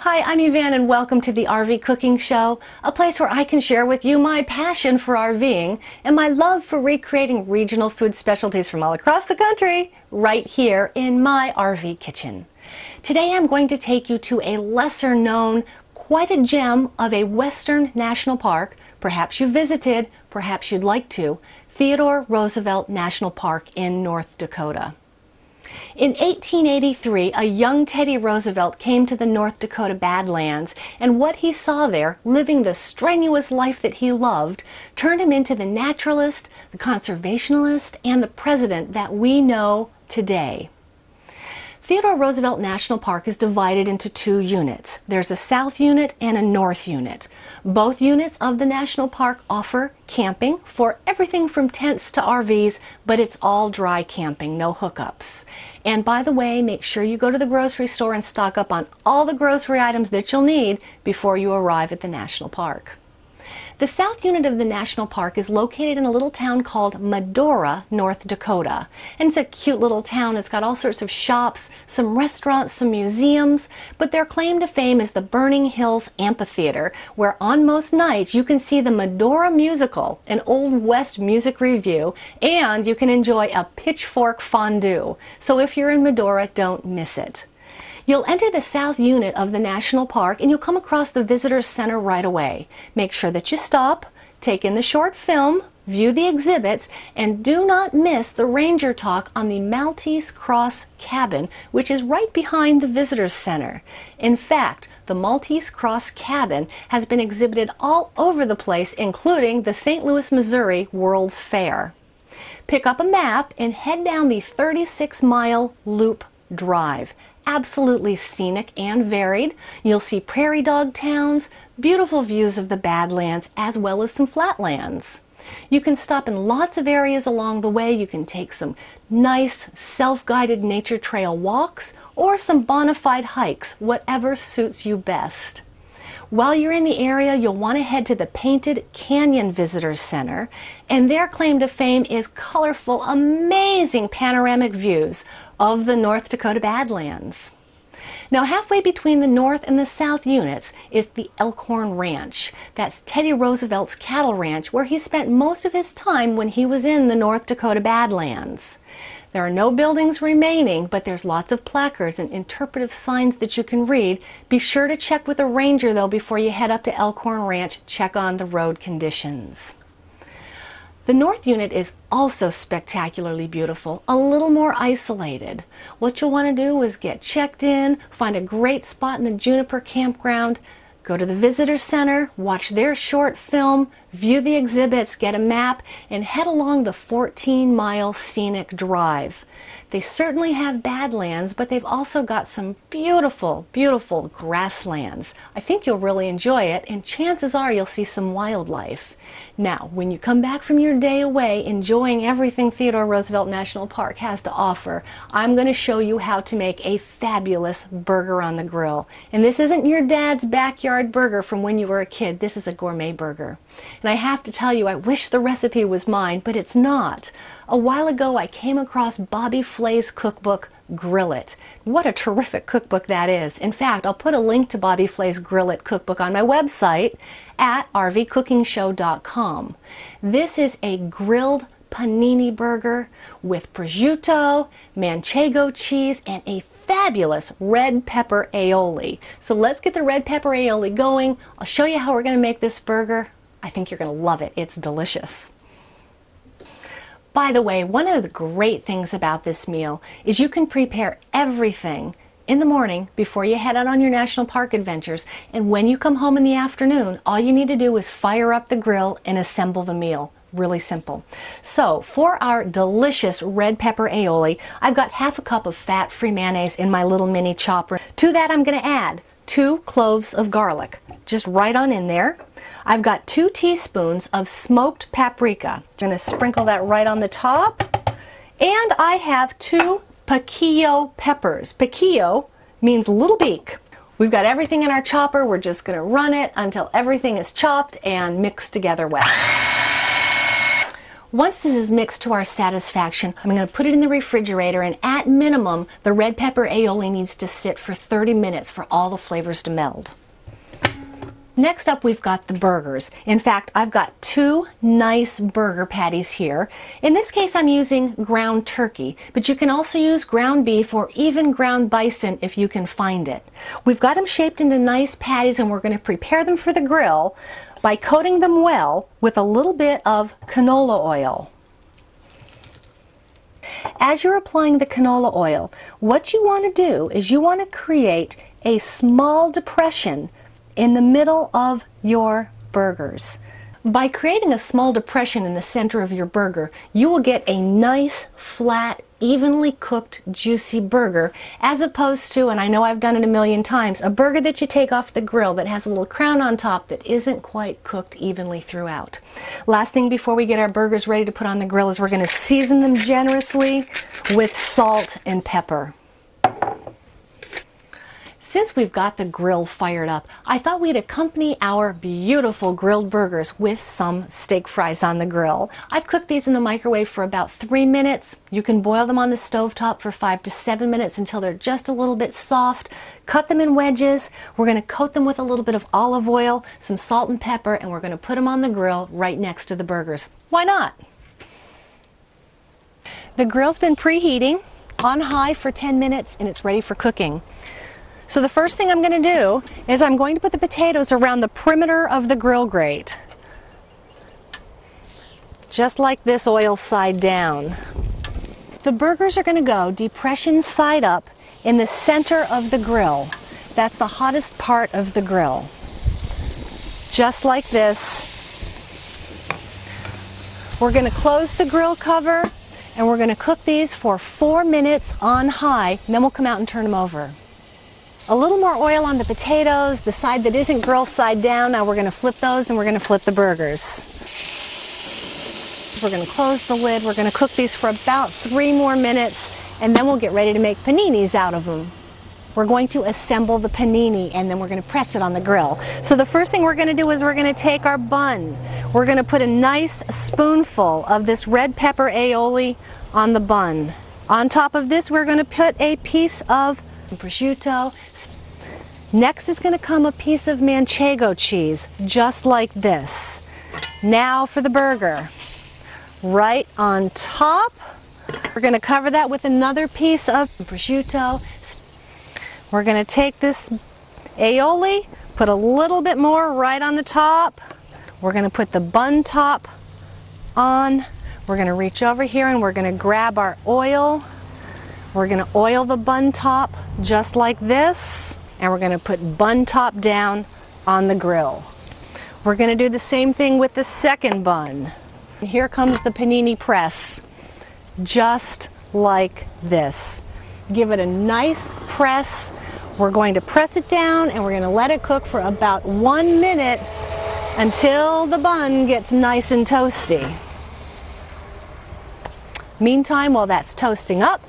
Hi, I'm Evanne and welcome to the RV Cooking Show, a place where I can share with you my passion for RVing and my love for recreating regional food specialties from all across the country right here in my RV kitchen. Today I'm going to take you to a lesser known, quite a gem of a Western national park. Perhaps you visited, perhaps you'd like to, Theodore Roosevelt National Park in North Dakota. In 1883, a young Teddy Roosevelt came to the North Dakota Badlands, and what he saw there, living the strenuous life that he loved, turned him into the naturalist, the conservationalist, and the president that we know today. Theodore Roosevelt National Park is divided into two units. There's a south unit and a north unit. Both units of the national park offer camping for everything from tents to RVs, but it's all dry camping, no hookups. And by the way, make sure you go to the grocery store and stock up on all the grocery items that you'll need before you arrive at the national park. The south unit of the national park is located in a little town called Medora, North Dakota. And it's a cute little town. It's got all sorts of shops, some restaurants, some museums, but their claim to fame is the Burning Hills Amphitheater, where on most nights you can see the Medora musical, an Old West music review, and you can enjoy a pitchfork fondue. So if you're in Medora, don't miss it. You'll enter the south unit of the national park and you'll come across the visitor center right away. Make sure that you stop, take in the short film, view the exhibits, and do not miss the ranger talk on the Maltese Cross Cabin, which is right behind the visitor center. In fact, the Maltese Cross Cabin has been exhibited all over the place, including the St. Louis, Missouri World's Fair. Pick up a map and head down the 36-mile loop drive. Absolutely scenic and varied. You'll see prairie dog towns, beautiful views of the Badlands, as well as some flatlands. You can stop in lots of areas along the way. You can take some nice self-guided nature trail walks or some bona fide hikes, whatever suits you best. While you're in the area, you'll want to head to the Painted Canyon Visitors Center, and their claim to fame is colorful, amazing panoramic views of the North Dakota Badlands. Now, halfway between the north and the south units is the Elkhorn Ranch. That's Teddy Roosevelt's cattle ranch, where he spent most of his time when he was in the North Dakota Badlands. There are no buildings remaining, but there's lots of placards and interpretive signs that you can read. Be sure to check with a ranger, though, before you head up to Elkhorn Ranch. Check on the road conditions. The north unit is also spectacularly beautiful, a little more isolated. What you'll want to do is get checked in, find a great spot in the Juniper Campground, go to the visitor center, watch their short film, view the exhibits, get a map, and head along the 14-mile scenic drive. They certainly have Badlands, but they've also got some beautiful, beautiful grasslands. I think you'll really enjoy it, and chances are you'll see some wildlife. Now, when you come back from your day away enjoying everything Theodore Roosevelt National Park has to offer, I'm going to show you how to make a fabulous burger on the grill. And this isn't your dad's backyard burger from when you were a kid. This is a gourmet burger. And I have to tell you, I wish the recipe was mine, but it's not. A while ago, I came across Bobby Flay's cookbook, Grill It. What a terrific cookbook that is. In fact, I'll put a link to Bobby Flay's Grill It cookbook on my website at rvcookingshow.com. This is a grilled panini burger with prosciutto, manchego cheese, and a fabulous red pepper aioli. So let's get the red pepper aioli going. I'll show you how we're going to make this burger. I think you're going to love it. It's delicious. By the way, one of the great things about this meal is you can prepare everything in the morning before you head out on your national park adventures, and when you come home in the afternoon, all you need to do is fire up the grill and assemble the meal. Really simple. So for our delicious red pepper aioli, I've got half a cup of fat-free mayonnaise in my little mini chopper. To that, I'm going to add 2 cloves of garlic, just right on in there. I've got 2 teaspoons of smoked paprika. I'm going to sprinkle that right on the top. And I have 2 piquillo peppers. Piquillo means little beak. We've got everything in our chopper. We're just going to run it until everything is chopped and mixed together well. Once this is mixed to our satisfaction, I'm going to put it in the refrigerator, and at minimum, the red pepper aioli needs to sit for 30 minutes for all the flavors to meld. Next up, we've got the burgers. In fact, I've got 2 nice burger patties here. In this case, I'm using ground turkey, but you can also use ground beef or even ground bison if you can find it. We've got them shaped into nice patties, and we're going to prepare them for the grill by coating them well with a little bit of canola oil. As you're applying the canola oil, what you want to do is you want to create a small depression in the middle of your burgers. By creating a small depression in the center of your burger, you will get a nice, flat, evenly cooked, juicy burger, as opposed to, and I know I've done it a million times, a burger that you take off the grill that has a little crown on top that isn't quite cooked evenly throughout. Last thing before we get our burgers ready to put on the grill is we're going to season them generously with salt and pepper. Since we've got the grill fired up, I thought we'd accompany our beautiful grilled burgers with some steak fries on the grill. I've cooked these in the microwave for about 3 minutes. You can boil them on the stovetop for 5 to 7 minutes until they're just a little bit soft. Cut them in wedges. We're going to coat them with a little bit of olive oil, some salt and pepper, and we're going to put them on the grill right next to the burgers. Why not? The grill's been preheating on high for 10 minutes and it's ready for cooking. So the first thing I'm going to do is I'm going to put the potatoes around the perimeter of the grill grate. Just like this, oil side down. The burgers are going to go depression side up in the center of the grill. That's the hottest part of the grill. Just like this. We're going to close the grill cover and we're going to cook these for 4 minutes on high, and then we'll come out and turn them over. A little more oil on the potatoes, the side that isn't grilled side down. Now we're going to flip those and we're going to flip the burgers. We're going to close the lid. We're going to cook these for about 3 more minutes and then we'll get ready to make paninis out of them. We're going to assemble the panini and then we're going to press it on the grill. So the first thing we're going to do is we're going to take our bun. We're going to put a nice spoonful of this red pepper aioli on the bun. On top of this, we're going to put a piece of prosciutto. Next is going to come a piece of manchego cheese, just like this. Now for the burger. Right on top, we're going to cover that with another piece of prosciutto. We're going to take this aioli, put a little bit more right on the top. We're going to put the bun top on. We're going to reach over here and we're going to grab our oil. We're going to oil the bun top just like this. And we're going to put bun top down on the grill. We're going to do the same thing with the second bun. Here comes the panini press, just like this. Give it a nice press. We're going to press it down and we're going to let it cook for about 1 minute until the bun gets nice and toasty. Meantime, while that's toasting up,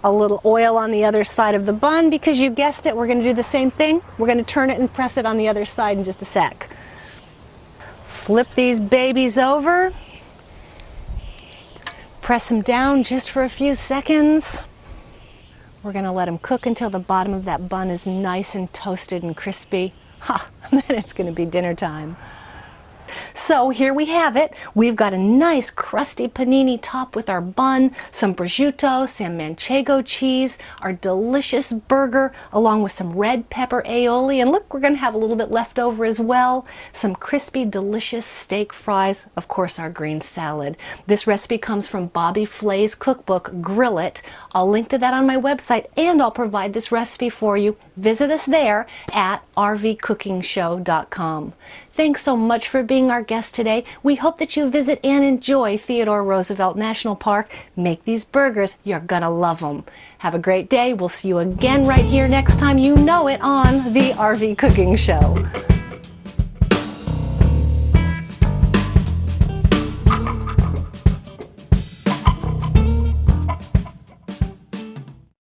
a little oil on the other side of the bun, because you guessed it, we're going to do the same thing. We're going to turn it and press it on the other side in just a sec. Flip these babies over. Press them down just for a few seconds. We're going to let them cook until the bottom of that bun is nice and toasted and crispy. Ha! Then it's going to be dinner time. So here we have it. We've got a nice crusty panini top with our bun, some prosciutto, some manchego cheese, our delicious burger, along with some red pepper aioli. And look, we're going to have a little bit left over as well. Some crispy, delicious steak fries, of course, our green salad. This recipe comes from Bobby Flay's cookbook, Grill It. I'll link to that on my website, and I'll provide this recipe for you. Visit us there at rvcookingshow.com. Thanks so much for being our guest today. We hope that you visit and enjoy Theodore Roosevelt National Park. Make these burgers. You're gonna love them. Have a great day. We'll see you again right here next time. You know it on the RV Cooking Show.